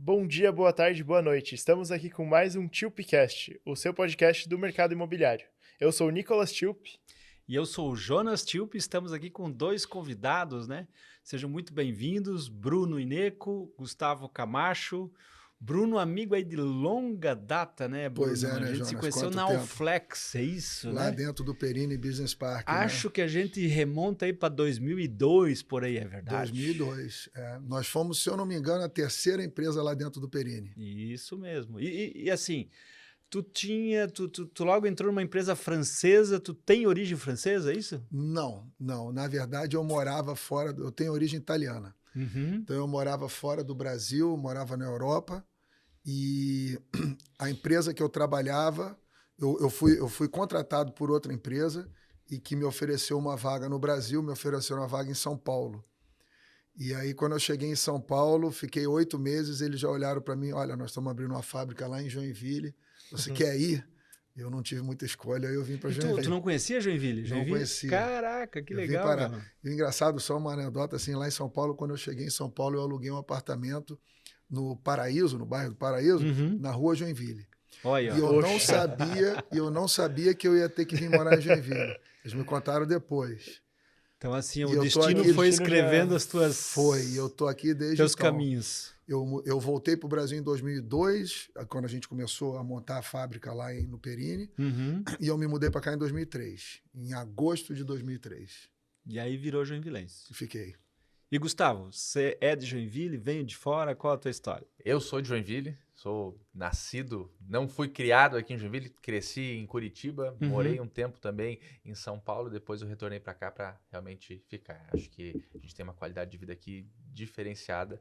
Bom dia, boa tarde, boa noite. Estamos aqui com mais um Tilpcast, o seu podcast do mercado imobiliário. Eu sou o Nicolas Tilp. E eu sou o Jonas Tilp, estamos aqui com dois convidados, né? Sejam muito bem-vindos, Bruno Ineco, Gustavo Camacho. Bruno, amigo aí de longa data, né, Bruno? Pois é, né, A gente Jonas? se conheceu Quanto na tempo? Alflex, é isso, Lá né? dentro do Perini Business Park, Acho né? que a gente remonta aí para 2002, por aí, é verdade? 2002. Nós fomos, se eu não me engano, a terceira empresa lá dentro do Perini. Isso mesmo. E assim, tu logo entrou numa empresa francesa, tu tem origem francesa, é isso? Não. Na verdade, eu morava fora, eu tenho origem italiana. Uhum. Então, eu morava fora do Brasil, morava na Europa. E a empresa que eu trabalhava, eu fui contratado por outra empresa e que me ofereceu uma vaga no Brasil, me ofereceu uma vaga em São Paulo. E aí, quando eu cheguei em São Paulo, fiquei 8 meses, eles já olharam para mim, olha, nós estamos abrindo uma fábrica lá em Joinville, você quer ir? Eu não tive muita escolha, aí eu vim para Joinville. Tu não conhecia Joinville? Não conhecia. Caraca, que Eu vim legal, parar. cara. E o engraçado, só uma anedota, assim, lá em São Paulo, quando eu cheguei em São Paulo, eu aluguei um apartamento no Paraíso, no bairro do Paraíso, na rua Joinville. Olha, E eu não sabia que eu ia ter que vir morar em Joinville. Eles me contaram depois. então assim, E o eu tô destino aqui, foi o destino escrevendo já as tuas... Foi, e eu tô aqui desde teus então. caminhos. Eu voltei para o Brasil em 2002, quando a gente começou a montar a fábrica lá no Perini, Uhum. e eu me mudei para cá em 2003, em agosto de 2003. E aí virou Joinvilense. E fiquei. E Gustavo, você é de Joinville, veio de fora, qual a tua história? Eu sou de Joinville, sou nascido, não fui criado aqui em Joinville, cresci em Curitiba, morei um tempo também em São Paulo, depois eu retornei para cá para realmente ficar. Acho que a gente tem uma qualidade de vida aqui diferenciada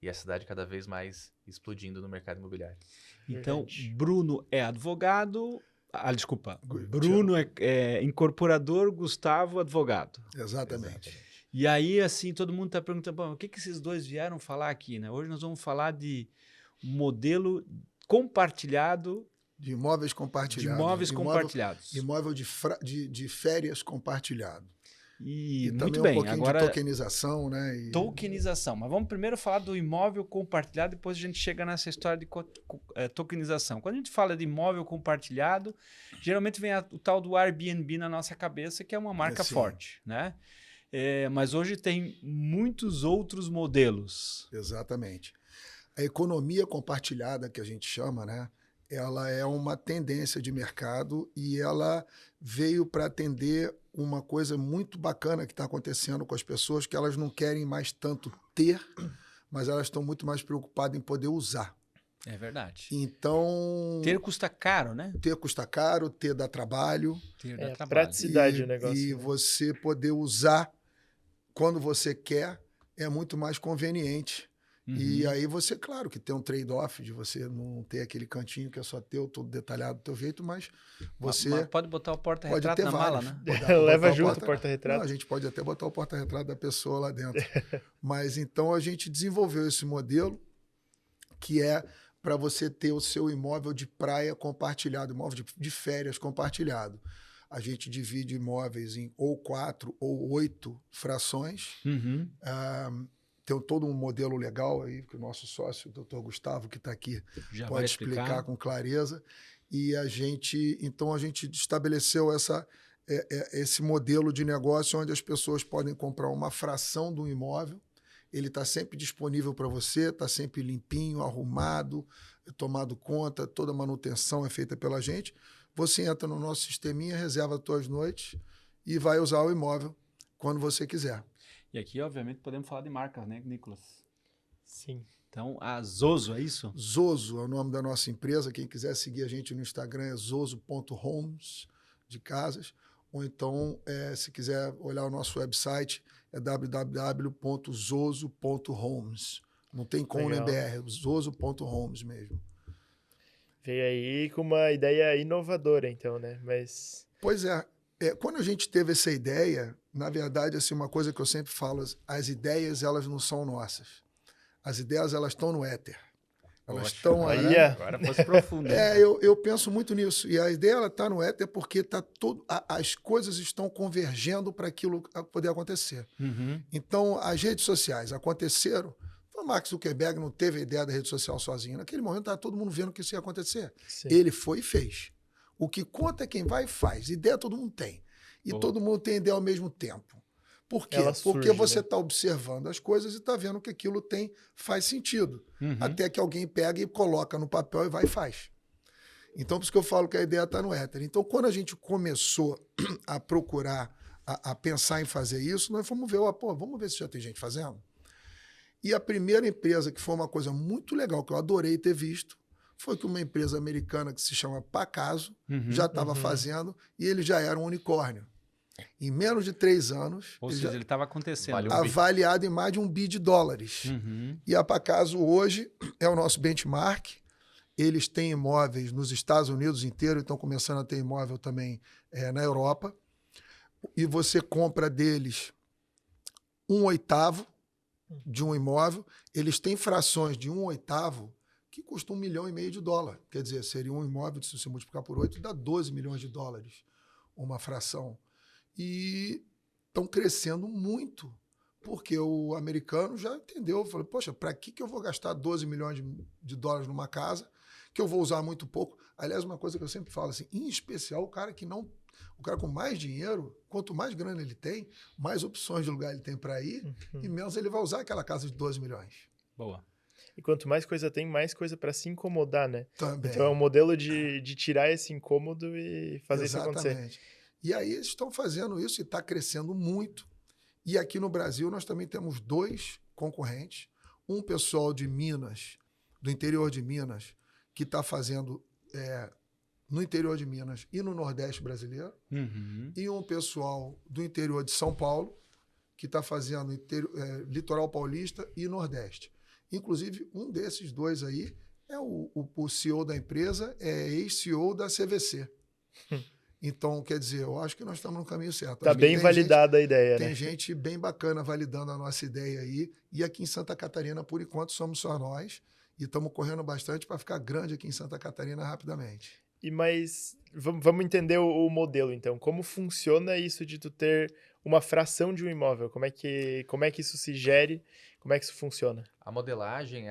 e a cidade cada vez mais explodindo no mercado imobiliário. Então, Verdade. Bruno é advogado... desculpa. Bruno é incorporador, Gustavo advogado. Exatamente. E aí, assim, todo mundo está perguntando, bom, o que esses dois vieram falar aqui, né? Hoje nós vamos falar de modelo compartilhado De imóveis compartilhados. de imóveis compartilhados. Imóvel de férias compartilhado. E E muito também bem, um pouquinho agora de tokenização, né? tokenização. Mas vamos primeiro falar do imóvel compartilhado, depois a gente chega nessa história de tokenização. Quando a gente fala de imóvel compartilhado, geralmente vem o tal do Airbnb na nossa cabeça, que é uma marca Sim. forte, né? Mas hoje tem muitos outros modelos. Exatamente. A economia compartilhada, que a gente chama, né? Ela é uma tendência de mercado e ela veio para atender uma coisa muito bacana que está acontecendo com as pessoas, que elas não querem mais tanto ter, mas elas estão muito mais preocupadas em poder usar. É verdade. Então, Ter custa caro, né? ter custa caro, ter dá trabalho. Ter É dá trabalho. praticidade o negócio. E né? você poder usar quando você quer é muito mais conveniente. E aí você, claro, que tem um trade-off de você não ter aquele cantinho que é só teu, todo detalhado do teu jeito, mas você Mas pode botar o pode porta-retrato ter na mala, vários. né? Botar Leva o junto o Não, porta-retrato. a gente pode até botar o porta-retrato da pessoa lá dentro. Mas então a gente desenvolveu esse modelo que é para você ter o seu imóvel de praia compartilhado, imóvel de férias compartilhado. A gente divide imóveis em ou 4 ou 8 frações. Uhum. Tem todo um modelo legal aí, que o nosso sócio, o doutor Gustavo, que está aqui, Já vai pode explicar com clareza. E então a gente estabeleceu esse modelo de negócio onde as pessoas podem comprar uma fração do imóvel. Ele está sempre disponível para você, está sempre limpinho, arrumado, tomado conta, toda a manutenção é feita pela gente. Você entra no nosso sisteminha, reserva as suas noites e vai usar o imóvel quando você quiser. E aqui, obviamente, podemos falar de marcas, né, Nicolas? Sim. Então, a Zoso, é isso? Zoso é o nome da nossa empresa. Quem quiser seguir a gente no Instagram é zoso.homes, de casas. Ou então, se quiser olhar o nosso website, é www.zoso.homes. Não tem com nem BR, é zoso.homes mesmo. Veio aí com uma ideia inovadora, então, né? Mas... Pois é. Quando a gente teve essa ideia, na verdade, assim, uma coisa que eu sempre falo, as ideias, elas não são nossas. As ideias, elas estão no éter. Elas estão aí. Agora fosse profundo. Eu penso muito nisso. E a ideia está no éter porque as coisas estão convergendo para aquilo poder acontecer. Uhum. Então, as redes sociais aconteceram, O Mark Zuckerberg não teve a ideia da rede social sozinho. Naquele momento estava todo mundo vendo que isso ia acontecer. Sim. Ele foi e fez. O que conta é quem vai e faz. Ideia todo mundo tem. E Boa. todo mundo tem ideia ao mesmo tempo. Por quê? Ela Porque surge, você né? está observando as coisas e está vendo que aquilo faz sentido. Uhum. Até que alguém pega e coloca no papel e vai e faz. Então, por isso que eu falo que a ideia está no éter. Então, quando a gente começou a procurar, a pensar em fazer isso, nós fomos ver, vamos ver se já tem gente fazendo. E a primeira empresa, que foi uma coisa muito legal, que eu adorei ter visto, foi que uma empresa americana que se chama Pacaso Uhum. já estava fazendo e ele já era um unicórnio. Em menos de 3 anos, Ou ele seja, já ele estava acontecendo. Valeu. avaliado em mais de $1 bi. Uhum. E a Pacaso hoje é o nosso benchmark. Eles têm imóveis nos Estados Unidos inteiro, estão começando a ter imóvel também na Europa. E você compra deles 1/8 de um imóvel. Eles têm frações de 1/8 que custam $1,5 milhão. Quer dizer, seria um imóvel, se você multiplicar por 8, dá $12 milhões uma fração. E estão crescendo muito, porque o americano já entendeu. Falou, poxa, para que eu vou gastar $12 milhões numa casa que eu vou usar muito pouco? Aliás, uma coisa que eu sempre falo assim, em especial o cara com mais dinheiro, quanto mais grana ele tem, mais opções de lugar ele tem para ir e menos ele vai usar aquela casa de 12 milhões. Boa. E quanto mais coisa tem, mais coisa para se incomodar, né? Também. Então é um modelo de tirar esse incômodo e fazer isso acontecer. Exatamente. E aí eles estão fazendo isso e está crescendo muito. E aqui no Brasil nós também temos 2 concorrentes. Um pessoal de Minas, do interior de Minas, que está fazendo no interior de Minas e no Nordeste brasileiro. Uhum. E um pessoal do interior de São Paulo, que está fazendo litoral paulista e Nordeste. Inclusive, um desses 2 aí é o CEO da empresa, é ex-CEO da CVC. Então, quer dizer, eu acho que nós estamos no caminho certo. Tá Acho que bem tem validada a ideia, Tem né? gente bem bacana validando a nossa ideia aí. E aqui em Santa Catarina, por enquanto, somos só nós. E estamos correndo bastante para ficar grande aqui em Santa Catarina rapidamente. Mas vamos entender o modelo, então. Como funciona isso de tu ter uma fração de um imóvel? Como é que isso se gere? Como é que isso funciona? A modelagem,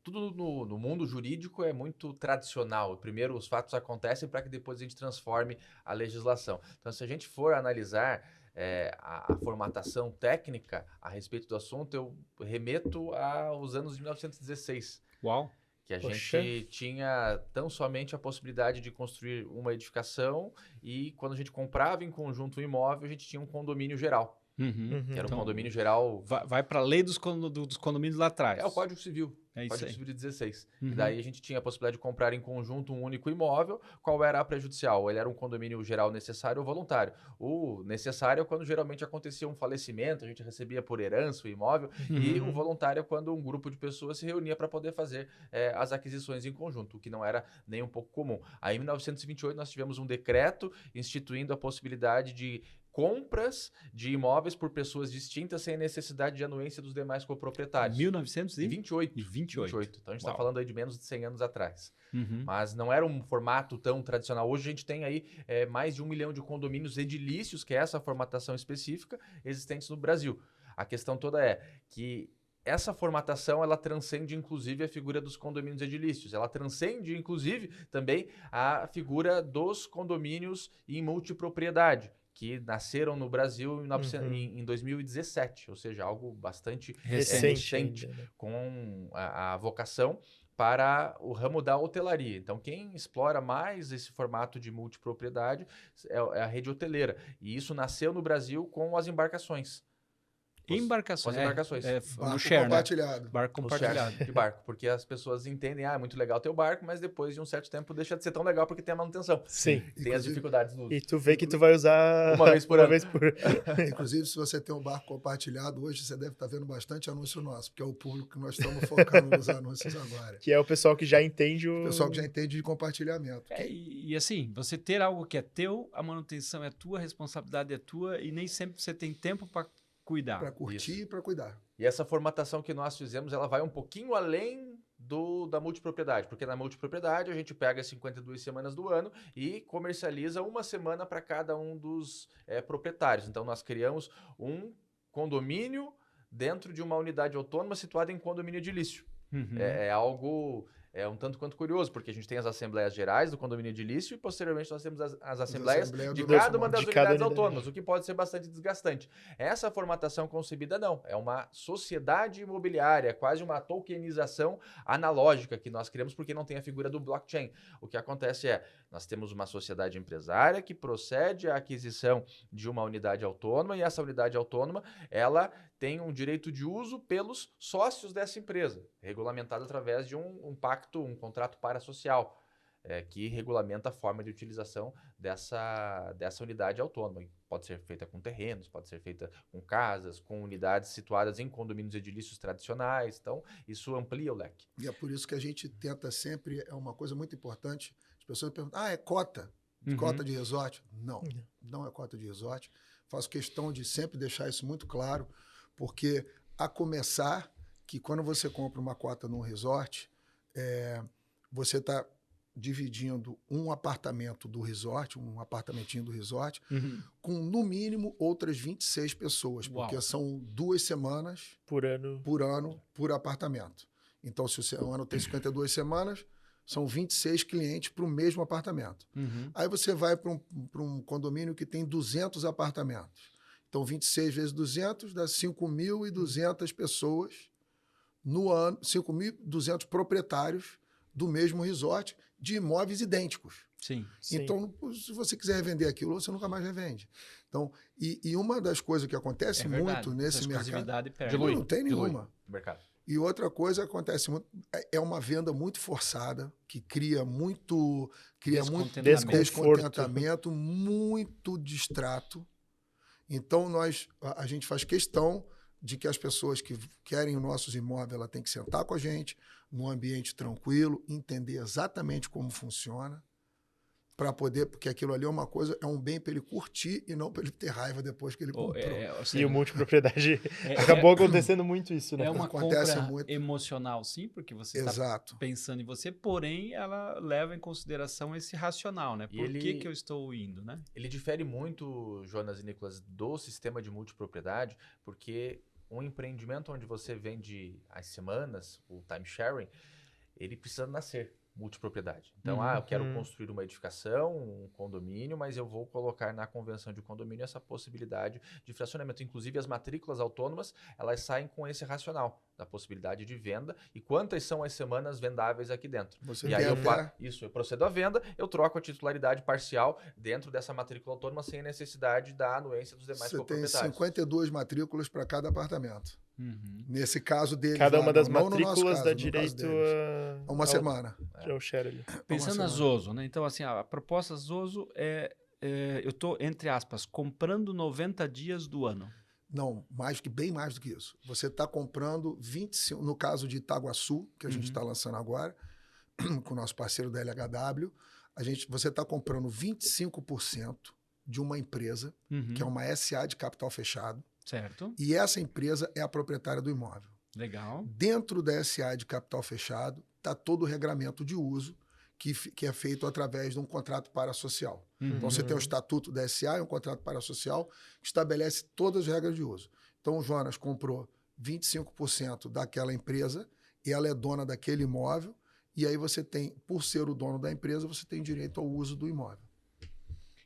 tudo no mundo jurídico é muito tradicional. Primeiro os fatos acontecem para que depois a gente transforme a legislação. Então, se a gente for analisar a formatação técnica a respeito do assunto, eu remeto aos anos de 1916. Uau. Que a Poxa. gente tinha tão somente a possibilidade de construir uma edificação e quando a gente comprava em conjunto um imóvel, a gente tinha um condomínio geral. Uhum. Que era um Então, condomínio geral. Vai para a lei dos condomínios lá atrás. É o Código Civil. É isso Código aí. Civil de 16. Uhum. E daí a gente tinha a possibilidade de comprar em conjunto um único imóvel. Qual era a prejudicial? Ele era um condomínio geral necessário ou voluntário. O necessário é quando geralmente acontecia um falecimento, a gente recebia por herança o imóvel. E o voluntário é quando um grupo de pessoas se reunia para poder fazer as aquisições em conjunto, o que não era nem um pouco comum. Aí em 1928 nós tivemos um decreto instituindo a possibilidade de compras de imóveis por pessoas distintas sem necessidade de anuência dos demais coproprietários. 1928. 28. Então a gente está Uau. falando aí de menos de 100 anos atrás. Uhum. Mas não era um formato tão tradicional. Hoje a gente tem aí mais de 1 milhão de condomínios edilícios, que é essa formatação específica, existentes no Brasil. A questão toda é que essa formatação, ela transcende, inclusive, a figura dos condomínios edilícios. Ela transcende, inclusive, também a figura dos condomínios em multipropriedade, que nasceram no Brasil em 2017, ou seja, algo bastante Recente recente, ainda, né? com a vocação para o ramo da hotelaria. Então, quem explora mais esse formato de multipropriedade é a rede hoteleira. E isso nasceu no Brasil com as embarcações. Embarcações. Com as embarcações. No Barco share, né? compartilhado. Barco Os compartilhado. shares de barco, porque as pessoas entendem, é muito legal ter o barco, mas depois de um certo tempo deixa de ser tão legal porque tem a manutenção. Sim. Tem as Inclusive- dificuldades do uso. E tu vê que tu vai usar Uma vez por ano. Inclusive, se você tem um barco compartilhado, hoje você deve estar vendo bastante anúncio nosso, porque é o público que nós estamos focando nos anúncios agora. Que é o pessoal que já entende O pessoal que já entende de compartilhamento. E assim, você ter algo que é teu, a manutenção é tua, a responsabilidade é tua e nem sempre você tem tempo para cuidar. Para curtir Isso. e para cuidar. E essa formatação que nós fizemos, ela vai um pouquinho além da multipropriedade, porque na multipropriedade a gente pega as 52 semanas do ano e comercializa uma semana para cada um dos proprietários. Então nós criamos um condomínio dentro de uma unidade autônoma situada em condomínio edilício. Uhum. É algo um tanto quanto curioso, porque a gente tem as assembleias gerais do condomínio edilício e, posteriormente, nós temos as assembleias Assembleia de do cada uma Novo das de cada unidades unidade. autônomas, o que pode ser bastante desgastante. Essa formatação concebida, não. É uma sociedade imobiliária, quase uma tokenização analógica que nós criamos, porque não tem a figura do blockchain. O que acontece nós temos uma sociedade empresária que procede à aquisição de uma unidade autônoma, e essa unidade autônoma, ela tem um direito de uso pelos sócios dessa empresa, regulamentado através de um pacto, um contrato parasocial, que regulamenta a forma de utilização dessa unidade autônoma. Pode ser feita com terrenos, pode ser feita com casas, com unidades situadas em condomínios edilícios tradicionais. Então, isso amplia o leque. E é por isso que a gente tenta sempre, é uma coisa muito importante, as pessoas perguntam, é cota? Cota de resort? Não, não é cota de resort. Faço questão de sempre deixar isso muito claro, porque a começar que quando você compra uma cota num resort, você está dividindo um apartamento do resort, um apartamentinho do resort, com no mínimo outras 26 pessoas, porque Uau. são 2 semanas Por ano. por apartamento. Então, se o ano tem 52 semanas, são 26 clientes para o mesmo apartamento. Aí você vai para um condomínio que tem 200 apartamentos. Então, 26 vezes 200 dá 5.200 pessoas no ano, 5.200 proprietários do mesmo resort de imóveis idênticos. Sim. Então, se você quiser vender aquilo, você nunca mais revende. Então, e uma das coisas que acontece muito nesse mercado... exclusividade perde. Dilui. Não tem Dilui nenhuma. o mercado. E outra coisa que acontece muito, é uma venda muito forçada, que cria muito descontentamento, muito distrato. Então, a gente faz questão de que as pessoas que querem os nossos imóveis, ela tem que sentar com a gente, num ambiente tranquilo, entender exatamente como funciona, para poder, porque aquilo ali é um bem para ele curtir e não para ele ter raiva depois que ele comprou. E o multipropriedade acabou acontecendo muito isso, né? É uma Acontece compra muito. emocional, sim, porque você está Exato. pensando em você, porém ela leva em consideração esse racional, né? Por que eu estou indo, né? Ele difere muito, Jonas e Nicolas, do sistema de multipropriedade, porque um empreendimento onde você vende as semanas, o time sharing, ele precisa nascer multipropriedade. Então, eu quero construir uma edificação, um condomínio, mas eu vou colocar na convenção de condomínio essa possibilidade de fracionamento. Inclusive, as matrículas autônomas, elas saem com esse racional da possibilidade de venda e quantas são as semanas vendáveis aqui dentro. Você E aí tem eu procedo à venda, eu troco a titularidade parcial dentro dessa matrícula autônoma sem necessidade da anuência dos demais Você tem coproprietários. 52 matrículas para cada apartamento. Nesse caso deles, Cada uma das não no nosso matrículas caso, dá no caso direito deles. Uma semana. ao share ali. Pensando na Zoso, né? Então, assim, a proposta Zoso eu estou, entre aspas, comprando 90 dias do ano. Não, bem mais do que isso. Você está comprando 25, no caso de Itaguaçu, que a gente está lançando agora, com o nosso parceiro da LHW, você está comprando 25% de uma empresa, que é uma SA de capital fechado, certo? E essa empresa é a proprietária do imóvel. Legal. Dentro da SA de capital fechado está todo o regramento de uso que é feito através de um contrato parasocial. Então, você tem o estatuto da SA e um contrato parasocial que estabelece todas as regras de uso. Então, o Jonas comprou 25% daquela empresa e ela é dona daquele imóvel e aí você tem, por ser o dono da empresa, você tem direito ao uso do imóvel.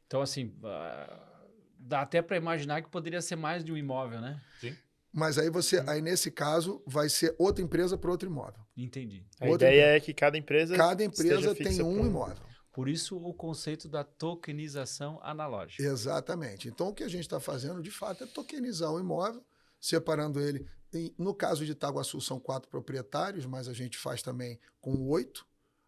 Então, assim, dá até para imaginar que poderia ser mais de um imóvel, né? Sim. Mas aí aí nesse caso, vai ser outra empresa para outro imóvel. Entendi. A ideia é que cada empresa tem fixa um imóvel. Por isso o conceito da tokenização analógica. Exatamente. Então, o que a gente está fazendo, de fato, é tokenizar o imóvel, separando ele. No caso de Itaguaçu, são 4 proprietários, mas a gente faz também com 8.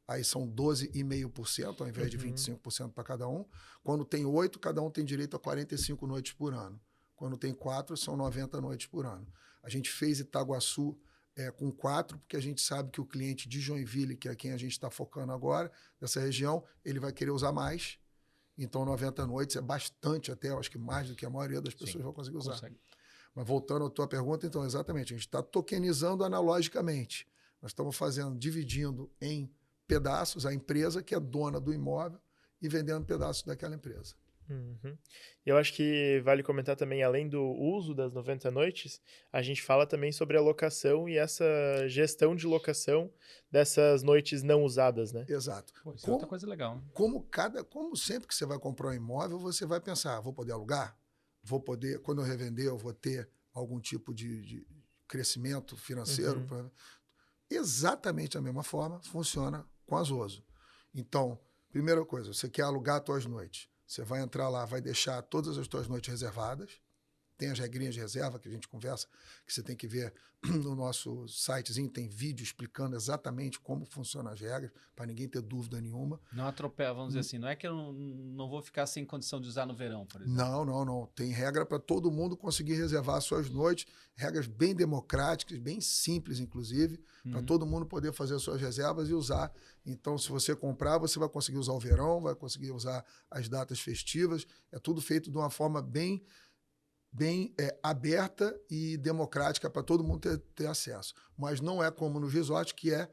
Aí são 12,5%, ao invés de 25% para cada um. Quando tem 8, cada um tem direito a 45 noites por ano. Quando tem 4, são 90 noites por ano. A gente fez Itaguaçu com 4, porque a gente sabe que o cliente de Joinville, que é quem a gente está focando agora, dessa região, ele vai querer usar mais. Então, 90 noites é bastante até, eu acho que mais do que a maioria das pessoas vão conseguir usar. Consegue. Mas voltando à tua pergunta, então, exatamente, a gente está tokenizando analogicamente. Nós estamos dividindo em pedaços a empresa que é dona do imóvel e vendendo pedaços daquela empresa. Uhum. E eu acho que vale comentar também, além do uso das 90 noites, a gente fala também sobre a locação e essa gestão de locação dessas noites não usadas, né? Exato. Pô, isso é outra Como, coisa legal, né? como sempre que você vai comprar um imóvel, você vai pensar, vou poder alugar? Vou poder, quando eu revender, eu vou ter algum tipo de crescimento financeiro? Uhum. Exatamente da mesma forma funciona com as OSO. Então, primeira coisa, você quer alugar as tuas noites. Você vai entrar lá, vai deixar todas as tuas noites reservadas. Tem as regrinhas de reserva que a gente conversa, que você tem que ver no nosso sitezinho, tem vídeo explicando exatamente como funcionam as regras, para ninguém ter dúvida nenhuma. Não atropela, vamos dizer assim. Não é que eu não vou ficar sem condição de usar no verão, por exemplo. Não. Tem regra para todo mundo conseguir reservar suas noites, regras bem democráticas, bem simples, inclusive, para todo mundo poder fazer as suas reservas e usar. Então, se você comprar, você vai conseguir usar o verão, vai conseguir usar as datas festivas. É tudo feito de uma forma bem aberta e democrática para todo mundo ter acesso. Mas não é como no resort, que é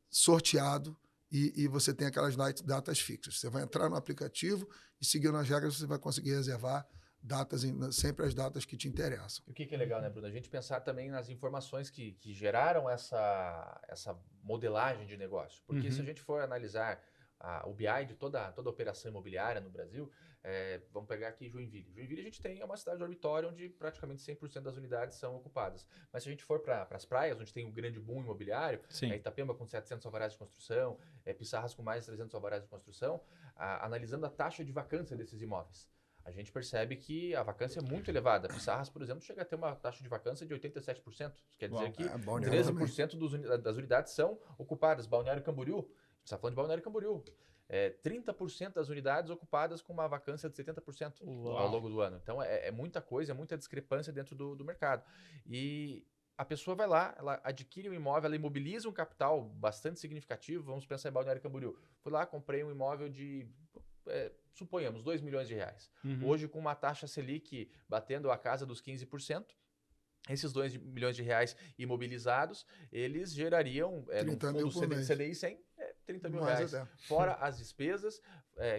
sorteado e você tem aquelas datas fixas. Você vai entrar no aplicativo e, seguindo as regras, você vai conseguir reservar datas, sempre as datas que te interessam. E o que é legal, né, Bruno? A gente pensar também nas informações que geraram essa modelagem de negócio. Porque se a gente for analisar o BI de toda a operação imobiliária no Brasil, vamos pegar aqui Joinville. Joinville a gente tem uma cidade dormitória onde praticamente 100% das unidades são ocupadas. Mas se a gente for para as praias, onde tem um grande boom imobiliário, Itapema com 700 alvarás de construção, Pissarras com mais de 300 alvarás de construção, analisando a taxa de vacância desses imóveis, a gente percebe que a vacância é muito elevada. Pissarras, por exemplo, chega a ter uma taxa de vacância de 87%. Isso quer dizer que 13% das unidades são ocupadas. Balneário Camboriú, a gente está falando de Balneário Camboriú. 30% das unidades ocupadas com uma vacância de 70% ao longo do ano. Então, é muita coisa, é muita discrepância dentro do mercado. E a pessoa vai lá, ela adquire um imóvel, ela imobiliza um capital bastante significativo. Vamos pensar em Balneário Camboriú. Fui lá, comprei um imóvel de... suponhamos, 2 milhões de reais. Hoje, com uma taxa Selic batendo a casa dos 15%, esses 2 milhões de reais imobilizados, eles gerariam, num fundo CDI 100, 30 mil reais. Fora as despesas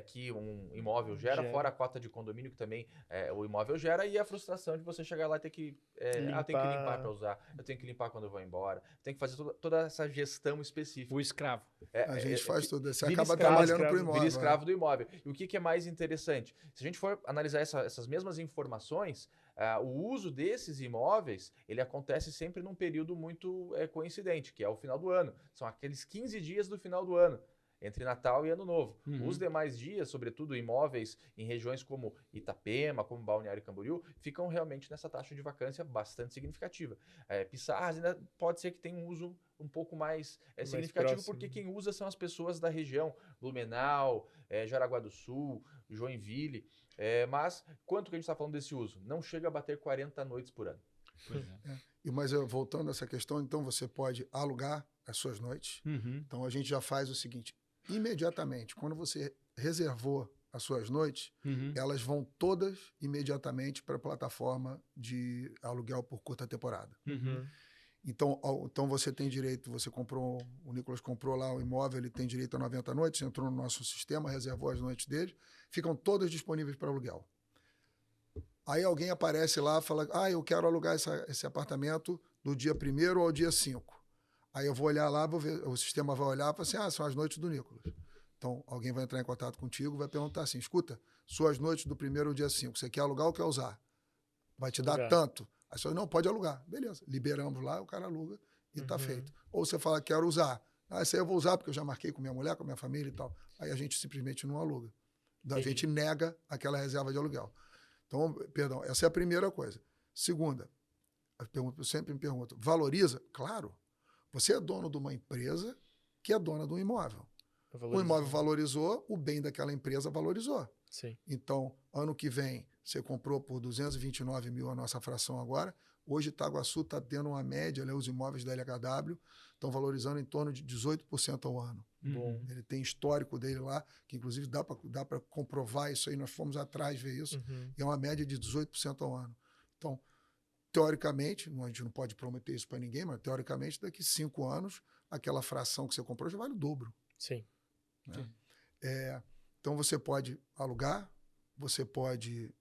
que um imóvel gera, fora a cota de condomínio que também o imóvel gera, e a frustração de você chegar lá e ter que... eu tenho que limpar para usar, eu tenho que limpar quando eu vou embora, tem que fazer toda essa gestão específica. O escravo. A gente faz tudo, você vira acaba escravo, trabalhando para o imóvel. Vira escravo do imóvel. E o que é mais interessante? Se a gente for analisar essas mesmas informações, o uso desses imóveis, ele acontece sempre num período muito coincidente, que é o final do ano. São aqueles 15 dias do final do ano, entre Natal e Ano Novo. Os demais dias, sobretudo imóveis em regiões como Itapema, como Balneário Camboriú, ficam realmente nessa taxa de vacância bastante significativa. Pissarras ainda pode ser que tenha um uso um pouco mais significativo, próximo, porque quem usa são as pessoas da região, Blumenau, Jaraguá do Sul, Joinville. Mas quanto que a gente está falando desse uso? Não chega a bater 40 noites por ano. Mas voltando a essa questão, então você pode alugar as suas noites. Então a gente já faz o seguinte: imediatamente, quando você reservou as suas noites, elas vão todas imediatamente para a plataforma de aluguel por curta temporada. Então você tem direito, o Nicolas comprou lá o imóvel, ele tem direito a 90 noites, entrou no nosso sistema, reservou as noites dele, ficam todas disponíveis para aluguel. Aí alguém aparece lá e fala, eu quero alugar esse apartamento do dia 1º ao dia 5. Aí eu vou olhar lá, vou ver, o sistema vai olhar e falar assim, são as noites do Nicolas. Então alguém vai entrar em contato contigo, vai perguntar assim, escuta, suas noites do 1º ao dia 5, você quer alugar ou quer usar? Vai te dar tanto. Aí você fala, não, pode alugar. Beleza, liberamos lá, o cara aluga e está feito. Ou você fala, quero usar. Esse aí eu vou usar porque eu já marquei com minha mulher, com a minha família e tal. Aí a gente simplesmente não aluga. A gente nega aquela reserva de aluguel. Então, perdão, essa é a primeira coisa. Segunda, eu sempre me pergunto, valoriza? Claro. Você é dono de uma empresa que é dona de um imóvel. O imóvel valorizou, o bem daquela empresa valorizou. Sim. Então, ano que vem, você comprou por 229 mil a nossa fração agora. Hoje, Itaguaçu está tendo uma média, os imóveis da LHW estão valorizando em torno de 18% ao ano. Bom. Ele tem histórico dele lá, que inclusive dá para comprovar isso aí, nós fomos atrás ver isso, e é uma média de 18% ao ano. Então, teoricamente, a gente não pode prometer isso para ninguém, mas teoricamente, daqui 5 anos, aquela fração que você comprou já vale o dobro. Sim. Né? Então, você pode alugar,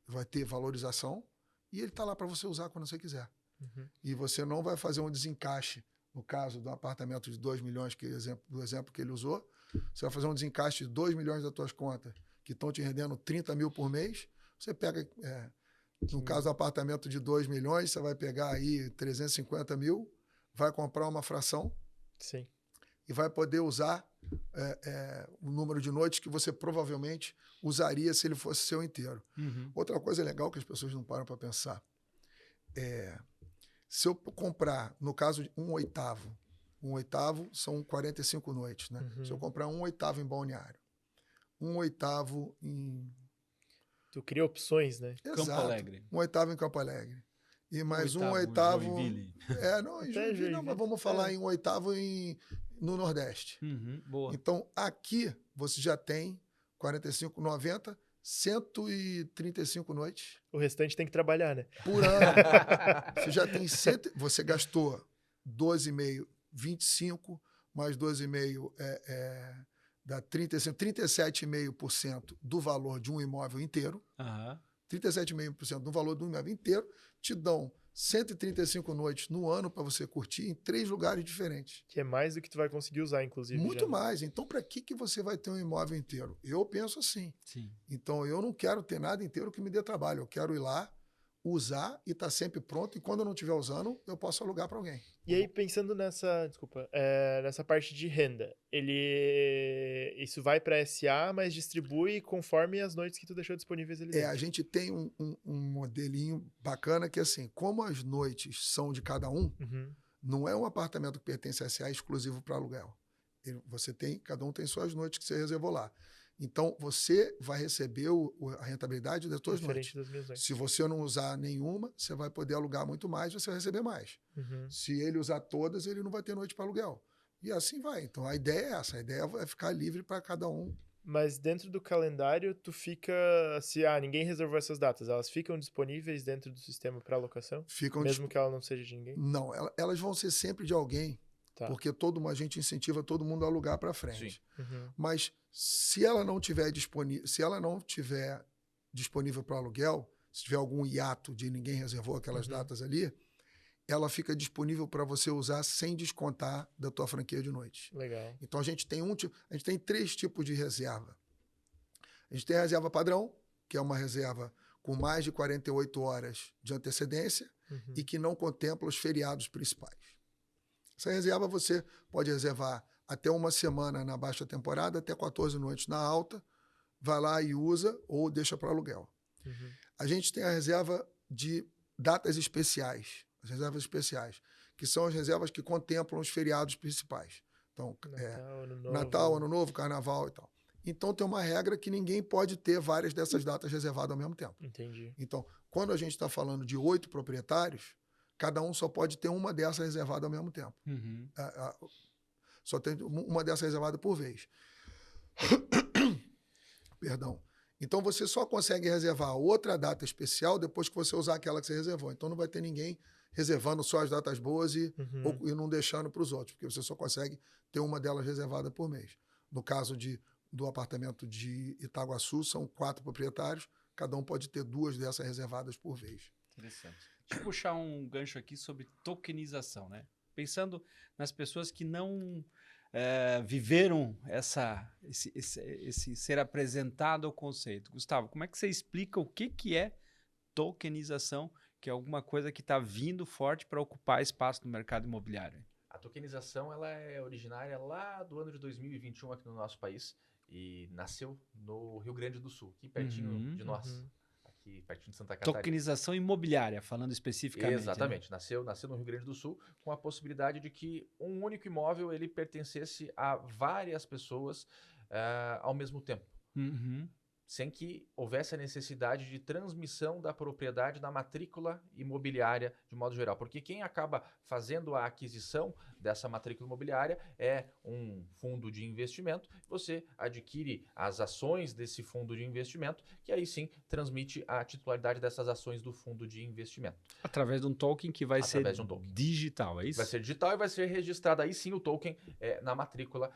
vai ter valorização e ele está lá para você usar quando você quiser. Uhum. E você não vai fazer um desencaixe. No caso do apartamento de 2 milhões, do exemplo que ele usou, você vai fazer um desencaixe de 2 milhões das tuas contas, que estão te rendendo 30 mil por mês, você pega, no caso do apartamento de 2 milhões, você vai pegar aí 350 mil, vai comprar uma fração Sim. e vai poder usar o número de noites que você provavelmente usaria se ele fosse seu inteiro. Uhum. Outra coisa legal que as pessoas não param para pensar se eu comprar, no caso de um oitavo são 45 noites, né? Uhum. Se eu comprar um oitavo em Balneário, um oitavo em... Tu cria opções, né? Campo Exato, Alegre. um oitavo em Campo Alegre. E mais um Oitavo, oitavo... Joinville. Não, em Até Joinville não, mas vamos falar em um oitavo no Nordeste. Uhum. Boa. Então, aqui você já tem 45, 90, 135 noites O restante tem que trabalhar, né? por ano. Você já tem você gastou 12,5, 25, mais 12,5 dá 35, 37,5% do valor de um imóvel inteiro. Aham. 37,5% do valor do imóvel inteiro te dão 135 noites no ano para você curtir em 3 lugares diferentes. Que é mais do que tu vai conseguir usar, inclusive. Muito já. mais. Então, para que você vai ter um imóvel inteiro? Eu penso assim. Sim. Então, eu não quero ter nada inteiro que me dê trabalho. Eu quero ir lá, usar e estar sempre pronto. E quando eu não estiver usando, eu posso alugar para alguém. E aí, pensando nessa parte de renda, isso vai para SA, mas distribui conforme as noites que tu deixou disponíveis ali dentro. A gente tem um modelinho bacana que, assim, como as noites são de cada um, Uhum. não é um apartamento que pertence a SA exclusivo para aluguel. Cada um tem suas noites que você reservou lá. Então, você vai receber a rentabilidade das suas noites. Diferente das minhas noites. Se você não usar nenhuma, você vai poder alugar muito mais, você vai receber mais. Uhum. Se ele usar todas, ele não vai ter noite para aluguel. E assim vai. Então, a ideia é essa. A ideia é ficar livre para cada um. Mas dentro do calendário, tu fica... Se ninguém reservou essas datas, elas ficam disponíveis dentro do sistema para alocação? Mesmo que ela não seja de ninguém? Não, elas vão ser sempre de alguém. Tá. Porque a gente incentiva todo mundo a alugar para frente. Sim. Uhum. Mas se ela não tiver disponível para aluguel, se tiver algum hiato de ninguém reservou aquelas datas ali, ela fica disponível para você usar sem descontar da tua franquia de noite. Legal. Então a gente tem 3 tipos de reserva. A gente tem a reserva padrão, que é uma reserva com mais de 48 horas de antecedência e que não contempla os feriados principais. Essa reserva você pode reservar até uma semana na baixa temporada, até 14 noites na alta, vai lá e usa ou deixa para aluguel. Uhum. A gente tem a reserva de datas especiais, as reservas especiais, que são as reservas que contemplam os feriados principais. Então, Natal, Ano Novo, Carnaval e tal. Então, tem uma regra que ninguém pode ter várias dessas datas reservadas ao mesmo tempo. Entendi. Então, quando a gente está falando de 8 proprietários, cada um só pode ter uma dessas reservada ao mesmo tempo. Uhum. Só tem uma dessas reservada por vez. Perdão. Então, você só consegue reservar outra data especial depois que você usar aquela que você reservou. Então, não vai ter ninguém reservando só as datas boas e não deixando para os outros, porque você só consegue ter uma delas reservada por mês. No caso do apartamento de Itaguaçu, são 4 proprietários, cada um pode ter 2 dessas reservadas por vez. Interessante. Deixa eu puxar um gancho aqui sobre tokenização, né? Pensando nas pessoas que não viveram esse ser apresentado ao conceito. Gustavo, como é que você explica o que é tokenização, que é alguma coisa que está vindo forte para ocupar espaço no mercado imobiliário? A tokenização ela é originária lá do ano de 2021 aqui no nosso país e nasceu no Rio Grande do Sul, aqui pertinho de nós. Aqui pertinho de Santa Catarina. Tokenização imobiliária, falando especificamente. Exatamente. Né? Nasceu no Rio Grande do Sul com a possibilidade de que um único imóvel ele pertencesse a várias pessoas ao mesmo tempo. Sem que houvesse a necessidade de transmissão da propriedade na matrícula imobiliária de modo geral. Porque quem acaba fazendo a aquisição dessa matrícula imobiliária é um fundo de investimento. Você adquire as ações desse fundo de investimento, que aí sim transmite a titularidade dessas ações do fundo de investimento. Através de um token que vai ser Através de um token. digital, é isso? Vai ser digital e vai ser registrado aí sim o token na matrícula,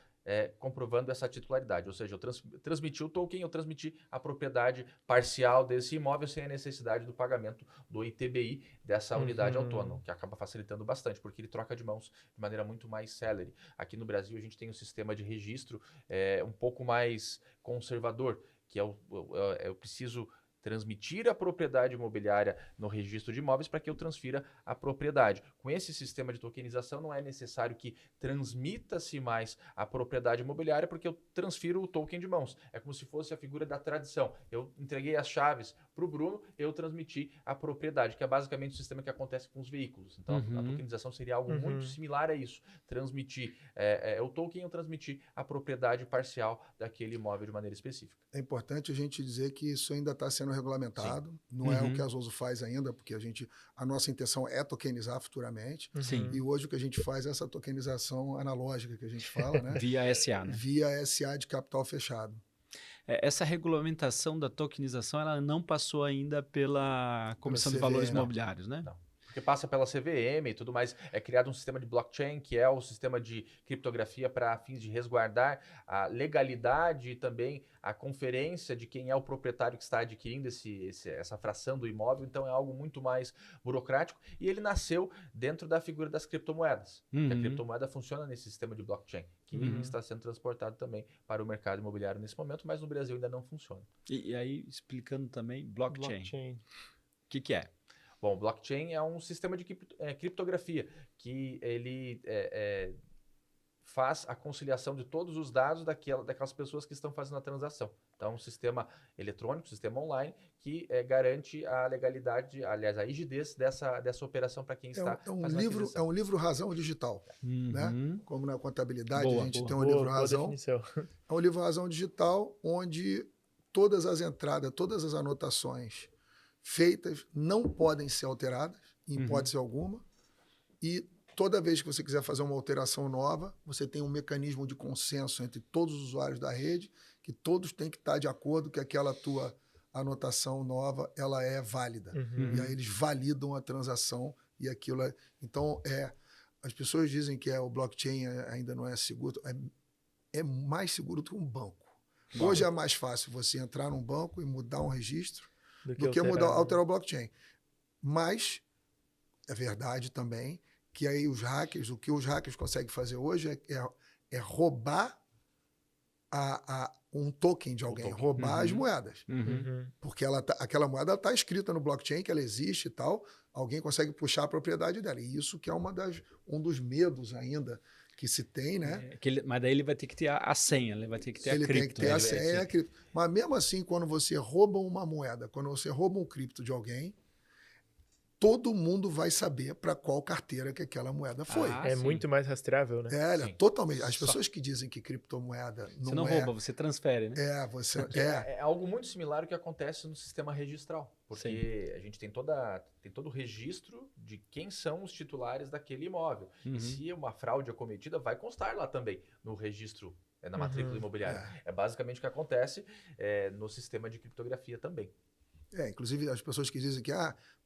comprovando essa titularidade. Ou seja, eu transmiti o token, eu transmiti a propriedade parcial desse imóvel sem a necessidade do pagamento do ITBI dessa unidade autônoma, que acaba facilitando bastante, porque ele troca de mãos de maneira muito mais célere. Aqui no Brasil, a gente tem um sistema de registro um pouco mais conservador, que eu preciso transmitir a propriedade imobiliária no registro de imóveis para que eu transfira a propriedade. Com esse sistema de tokenização, não é necessário que transmita-se mais a propriedade imobiliária, porque eu transfiro o token de mãos. É como se fosse a figura da tradição. Eu entreguei as chaves para o Bruno, eu transmiti a propriedade, que é basicamente o sistema que acontece com os veículos. Então, a tokenização seria algo muito similar a isso. Transmitir o token, eu transmitir a propriedade parcial daquele imóvel de maneira específica. É importante a gente dizer que isso ainda está sendo regulamentado. Sim. Não é o que a Zoso faz ainda, porque a nossa intenção é tokenizar futuramente. Sim. E hoje o que a gente faz é essa tokenização analógica que a gente fala, né? Via SA, né? Via SA de capital fechado. Essa regulamentação da tokenização, ela não passou ainda pela Comissão de Valores Imobiliários, né? Não. Porque passa pela CVM e tudo mais, é criado um sistema de blockchain, que é o sistema de criptografia para fins de resguardar a legalidade e também a conferência de quem é o proprietário que está adquirindo essa fração do imóvel. Então é algo muito mais burocrático e ele nasceu dentro da figura das criptomoedas. A criptomoeda funciona nesse sistema de blockchain, que está sendo transportado também para o mercado imobiliário nesse momento, mas no Brasil ainda não funciona. E aí, explicando também, blockchain. O que é? Bom, o blockchain é um sistema de criptografia que ele faz a conciliação de todos os dados daquelas pessoas que estão fazendo a transação. Então, é um sistema eletrônico, um sistema online, que garante a legalidade, aliás, a rigidez dessa operação para quem está fazendo a aquisição. É um livro-razão digital, né? Como na contabilidade a gente tem um livro-razão. É um livro-razão digital onde todas as entradas, todas as anotações feitas não podem ser alteradas, em hipótese alguma, e toda vez que você quiser fazer uma alteração nova, você tem um mecanismo de consenso entre todos os usuários da rede, que todos têm que estar de acordo que aquela tua anotação nova ela é válida. E aí eles validam a transação e aquilo é... Então, as pessoas dizem que o blockchain ainda não é seguro, é mais seguro do que um banco. Hoje é mais fácil você entrar num banco e mudar um registro do que alterar o blockchain. Mas é verdade também que aí o que os hackers conseguem fazer hoje é roubar um token de alguém, roubar as moedas. Porque aquela moeda está escrita no blockchain, que ela existe e tal, alguém consegue puxar a propriedade dela. E isso que é um dos medos ainda que se tem, né? Mas daí ele vai ter que ter a senha, ele vai ter que ter a cripto. Ele tem que ter a senha e a cripto. Mas mesmo assim, quando você rouba uma moeda, quando você rouba um cripto de alguém, todo mundo vai saber para qual carteira que aquela moeda foi. Muito mais rastreável, né? Totalmente. As pessoas que dizem que criptomoeda não você não rouba, você transfere, né? É algo muito similar ao que acontece no sistema registral. Porque a gente tem todo o registro de quem são os titulares daquele imóvel. E se uma fraude é cometida, vai constar lá também no registro, na matrícula imobiliária. É basicamente o que acontece no sistema de criptografia também. Inclusive as pessoas que dizem que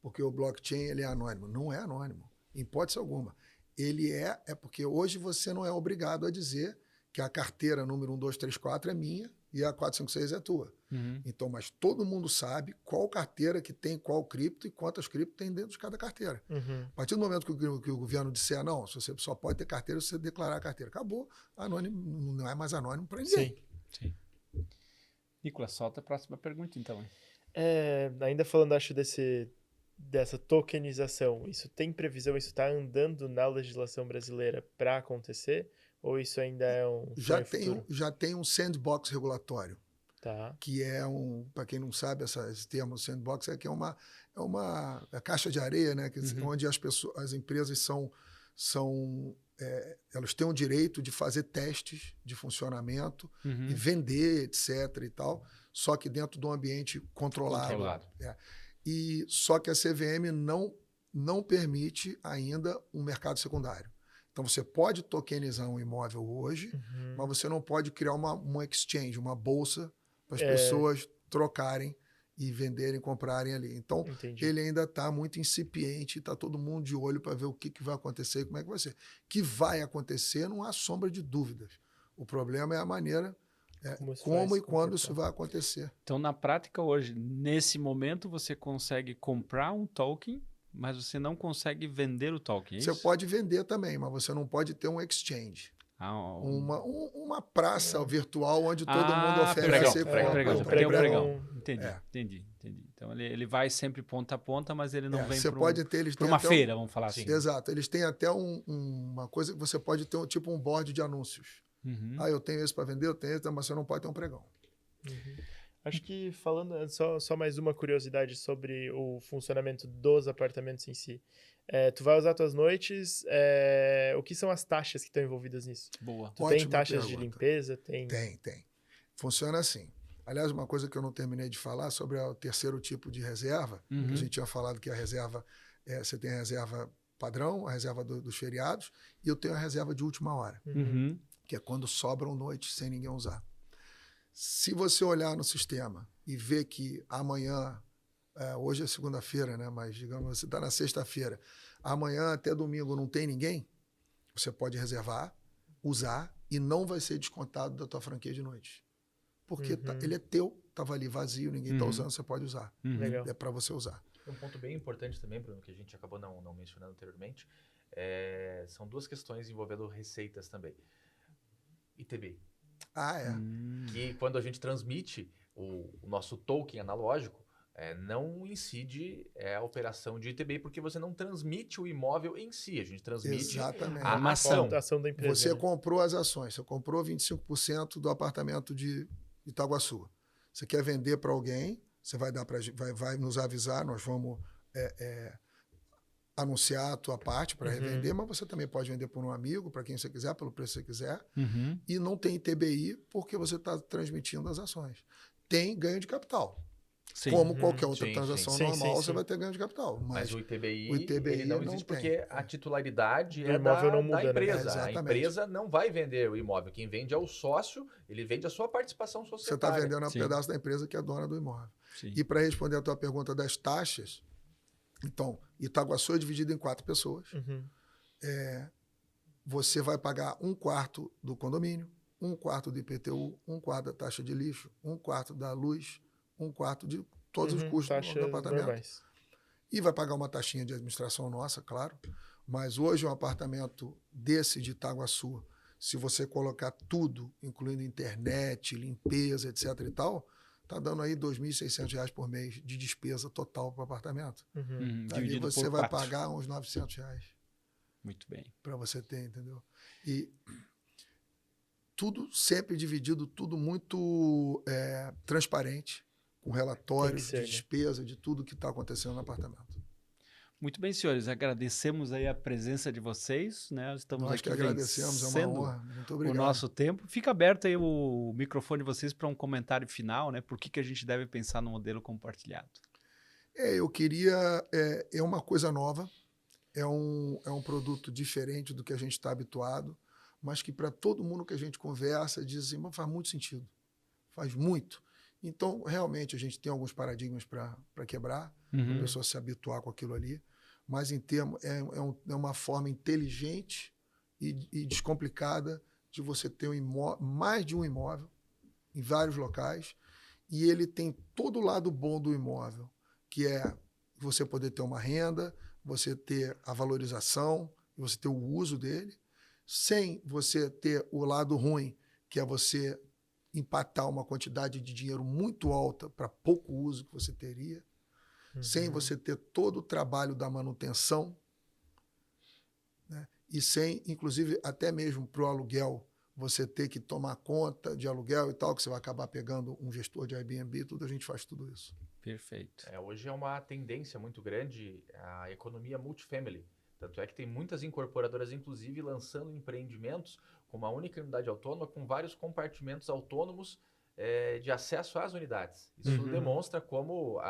porque o blockchain ele é anônimo. Não é anônimo, em hipótese alguma. Ele é porque hoje você não é obrigado a dizer que a carteira número 1, 2, 3, 4 é minha e a 4, 5, 6 é tua. Então, mas todo mundo sabe qual carteira que tem qual cripto e quantas cripto tem dentro de cada carteira. A partir do momento que o governo disser, não, você só pode ter carteira se você declarar a carteira. Acabou. Anônimo não é mais anônimo para ninguém. Sim. Nicolas, solta a próxima pergunta, então. Ainda falando, acho, dessa tokenização, isso tem previsão, isso está andando na legislação brasileira para acontecer? Ou isso ainda é um já tem um sandbox regulatório. Tá. Que é para quem não sabe, esse termo sandbox é uma caixa de areia, né? Onde as empresas elas têm o direito de fazer testes de funcionamento e vender, etc. e tal, só que dentro de um ambiente controlado. Só que a CVM não permite ainda um mercado secundário. Então, você pode tokenizar um imóvel hoje, mas você não pode criar uma exchange, uma bolsa para as pessoas trocarem e venderem, comprarem ali. Então, Entendi. ele ainda está muito incipiente, está todo mundo de olho para ver o que vai acontecer e como é que vai ser. Que vai acontecer, não há sombra de dúvidas. O problema é a maneira, como e quando isso vai acontecer. Então, na prática, hoje, nesse momento, você consegue comprar um token, mas você não consegue vender o token, é Você isso? pode vender também, mas você não pode ter um exchange. Ah, Uma praça virtual onde todo mundo oferece pregão. compra. Entendi. Então ele vai sempre ponta a ponta, mas ele não vem Você pode ter, eles para têm uma até feira, vamos falar assim. Exato. Eles têm até uma coisa que você pode ter, tipo um board de anúncios. Eu tenho esse para vender, eu tenho esse, mas você não pode ter um pregão. Acho que falando só mais uma curiosidade sobre o funcionamento dos apartamentos em si. Tu vai usar tuas noites, o que são as taxas que estão envolvidas nisso? Boa. Tu tem taxas de limpeza? Tem. Funciona assim. Aliás, uma coisa que eu não terminei de falar sobre o terceiro tipo de reserva, que a gente tinha falado que a reserva, você tem a reserva padrão, a reserva dos feriados, e eu tenho a reserva de última hora, que é quando sobram noites sem ninguém usar. Se você olhar no sistema e ver que amanhã, hoje é segunda-feira, né? Mas digamos, você está na sexta-feira, amanhã até domingo não tem ninguém, você pode reservar, usar e não vai ser descontado da tua franquia de noite. Porque ele é teu, estava ali vazio, ninguém está usando, você pode usar. Legal. É para você usar. Um ponto bem importante também, Bruno, que a gente acabou não mencionando anteriormente, são duas questões envolvendo receitas também. ITBI. Que quando a gente transmite o nosso token analógico, não incide a operação de ITBI, porque você não transmite o imóvel em si, a gente transmite a ação da empresa. Você comprou as ações, você comprou 25% do apartamento de Itaguaçu. Você quer vender para alguém, você vai nos avisar, nós vamos anunciar a tua parte para revender, mas você também pode vender por um amigo, para quem você quiser, pelo preço que você quiser. E não tem ITBI porque você está transmitindo as ações. Tem ganho de capital. Sim. Como qualquer outra transação normal, você vai ter ganho de capital. Mas o ITBI, ele não existe porque a titularidade o imóvel não muda, da empresa. Né? A empresa não vai vender o imóvel. Quem vende é o sócio, ele vende a sua participação Você está societária. vendendo um pedaço da empresa que é dona do imóvel. Sim. E para responder a tua pergunta das taxas, então, Itaguaçu é dividido em 4 pessoas. Você vai pagar 1/4 do condomínio, 1/4 do IPTU, 1/4 da taxa de lixo, 1/4 da luz, 1/4 de todos os custos do apartamento. Normais. E vai pagar uma taxinha de administração nossa, claro. Mas hoje um apartamento desse de Itaguaçu, se você colocar tudo, incluindo internet, limpeza, etc. e tal, está dando aí R$ 2.600 por mês de despesa total para o apartamento. Ali você vai pagar uns R$ 900. Muito bem. Para você ter, entendeu? E tudo sempre dividido, tudo muito transparente, com relatórios de despesa, de tudo que está acontecendo no apartamento. Muito bem, senhores. Agradecemos aí a presença de vocês, né? Estamos Nós aqui que agradecemos, é uma honra. Muito obrigado. O nosso tempo. Fica aberto aí o microfone de vocês para um comentário final, né? Por que a gente deve pensar no modelo compartilhado? Eu queria... É uma coisa nova, é um produto diferente do que a gente está habituado, mas que para todo mundo que a gente conversa diz assim, mas faz muito sentido. Faz muito. Então, realmente, a gente tem alguns paradigmas para quebrar, para a pessoa se habituar com aquilo ali, mas em termos é uma forma inteligente e descomplicada de você ter mais de um imóvel em vários locais, e ele tem todo o lado bom do imóvel, que é você poder ter uma renda, você ter a valorização, você ter o uso dele, sem você ter o lado ruim, que é você empatar uma quantidade de dinheiro muito alta para pouco uso que você teria, sem você ter todo o trabalho da manutenção, né? E sem, inclusive, até mesmo para o aluguel, você ter que tomar conta de aluguel e tal, que você vai acabar pegando um gestor de Airbnb, tudo, a gente faz tudo isso. Perfeito. Hoje é uma tendência muito grande a economia multifamily. Tanto é que tem muitas incorporadoras, inclusive, lançando empreendimentos com uma única unidade autônoma, com vários compartimentos autônomos de acesso às unidades. Isso demonstra como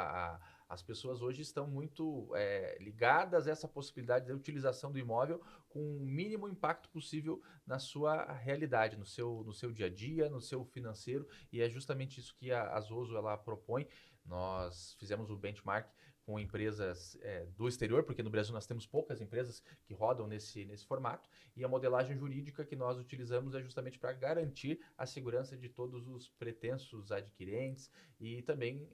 As pessoas hoje estão muito ligadas a essa possibilidade da utilização do imóvel com o mínimo impacto possível na sua realidade, no seu dia a dia, no seu financeiro, e é justamente isso que a Zoso ela propõe. Nós fizemos o benchmark com empresas do exterior, porque no Brasil nós temos poucas empresas que rodam nesse formato, e a modelagem jurídica que nós utilizamos é justamente para garantir a segurança de todos os pretensos adquirentes e também,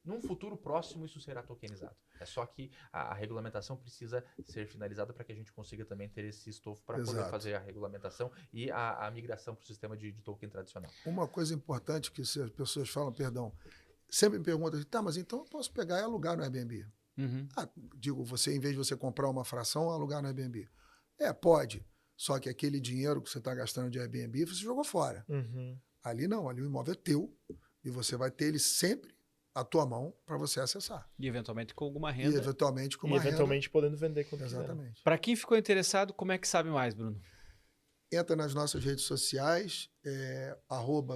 num futuro próximo, isso será tokenizado. É só que a regulamentação precisa ser finalizada para que a gente consiga também ter esse estofo para poder fazer a regulamentação e a migração para o sistema de token tradicional. Uma coisa importante que as pessoas falam, sempre me perguntam, tá, mas então eu posso pegar e alugar no Airbnb? Uhum. Você, em vez de você comprar uma fração, alugar no Airbnb. Pode. Só que aquele dinheiro que você está gastando de Airbnb, você jogou fora. Uhum. Ali não, ali o imóvel é teu e você vai ter ele sempre à tua mão para você acessar. E eventualmente com alguma renda. E eventualmente com E uma eventualmente podendo vender quando quiser. Exatamente. Para quem ficou interessado, como é que sabe mais, Bruno? Entra nas nossas redes sociais,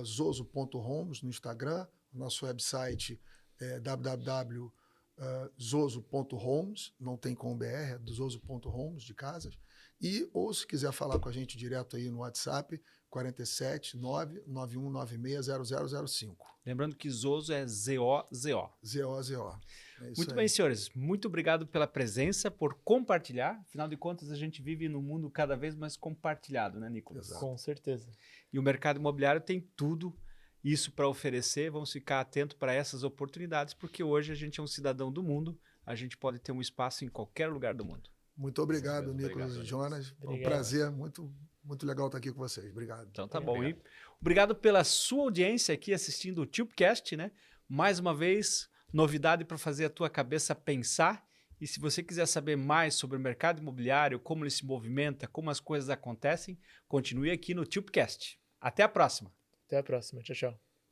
@zoso.homes no Instagram, nosso website é www.zoso.homes, não tem com BR, é do zoso.homes, de casas. Ou se quiser falar com a gente direto aí no WhatsApp, 47 99196 0005. Lembrando que Zoso é ZOZO. ZOZO. Muito bem, senhores. Muito obrigado pela presença, por compartilhar. Afinal de contas, a gente vive num mundo cada vez mais compartilhado, né, Nicolas? Exato. Com certeza. E o mercado imobiliário tem tudo isso para oferecer. Vamos ficar atento para essas oportunidades, porque hoje a gente é um cidadão do mundo, a gente pode ter um espaço em qualquer lugar do mundo. Muito obrigado, Obrigado, Nicolas e Jonas. Foi um Obrigado. prazer, muito legal estar aqui com vocês. Obrigado. Então tá bom. Obrigado. E obrigado pela sua audiência aqui assistindo o Tubecast, né? Mais uma vez, novidade para fazer a tua cabeça pensar. E se você quiser saber mais sobre o mercado imobiliário, como ele se movimenta, como as coisas acontecem, continue aqui no Tubecast. Até a próxima. Até a próxima. Tchau, tchau.